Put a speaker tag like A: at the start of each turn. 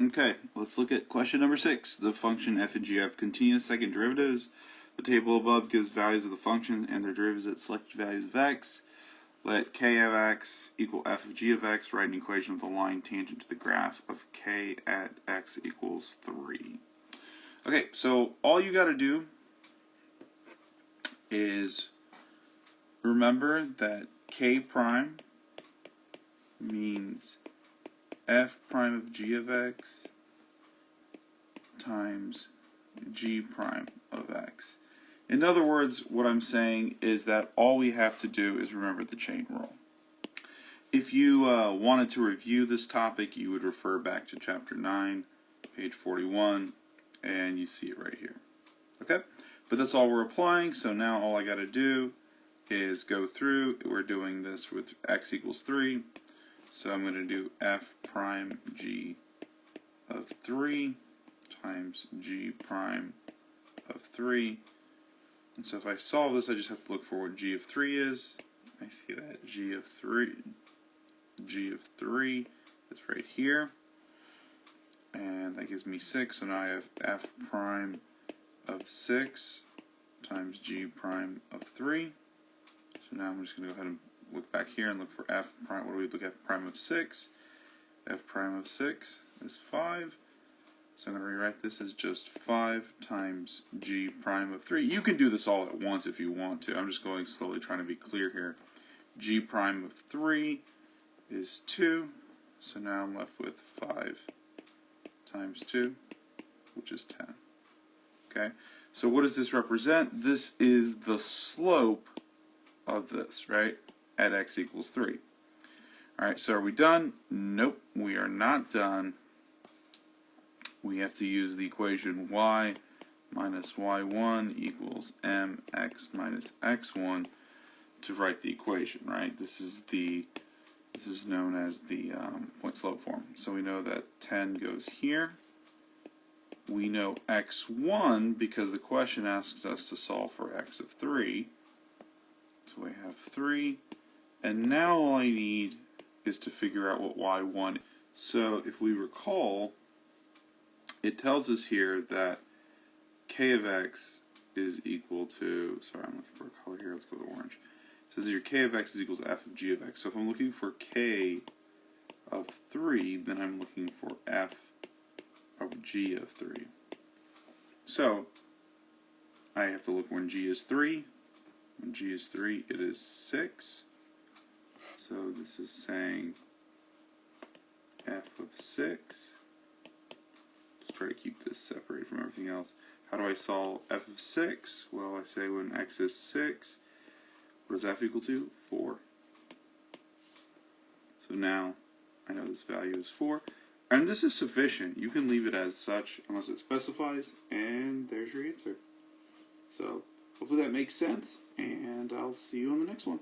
A: Okay, let's look at question number 6. The function f and g have continuous second derivatives. The table above gives values of the functions and their derivatives at selected values of x. Let k of x equal f of g of x. Write an equation with a line tangent to the graph of k at x equals 3. Okay, so all you got to do is remember that k prime means f prime of g of x times g prime of x. In other words, what I'm saying is that all we have to do is remember the chain rule. If you wanted to review this topic, you would refer back to chapter 9, page 41, and you see it right here. Okay? But that's all we're applying, so now all I got to do is go through. We're doing this with x equals 3. So I'm going to do f prime g of 3 times g prime of 3. And so if I solve this, I just have to look for what g of 3 is. I see that g of 3 is right here. And that gives me 6. So now I have f prime of 6 times g prime of 3. So now I'm just going to go ahead and look back here and look for f prime. What do we look at? F prime of 6. F prime of 6 is 5. So I'm going to rewrite this as just 5 times g prime of 3. You can do this all at once if you want to. I'm just going slowly, trying to be clear here. G prime of 3 is 2. So now I'm left with 5 times 2, which is 10. Okay? So what does this represent? This is the slope of this, right? At x equals 3. Alright, so are we done? Nope, we are not done. We have to use the equation y minus y1 equals mx minus x1 to write the equation, right? This is known as the point slope form. So we know that 10 goes here. We know x1 because the question asks us to solve for x of 3. So we have 3. And now all I need is to figure out what y1 is. So if we recall, it tells us here that k of x is equal to, sorry, I'm looking for a color here, let's go with orange. It says here k of x is equal to f of g of x. So if I'm looking for k of 3, then I'm looking for f of g of 3. So I have to look when g is 3. When g is 3, it is 6. So this is saying f of 6. Let's try to keep this separated from everything else. How do I solve f of 6? Well, I say when x is 6, what does f equal to? 4. So now I know this value is 4. And this is sufficient. You can leave it as such unless it specifies, and there's your answer. So hopefully that makes sense, and I'll see you on the next one.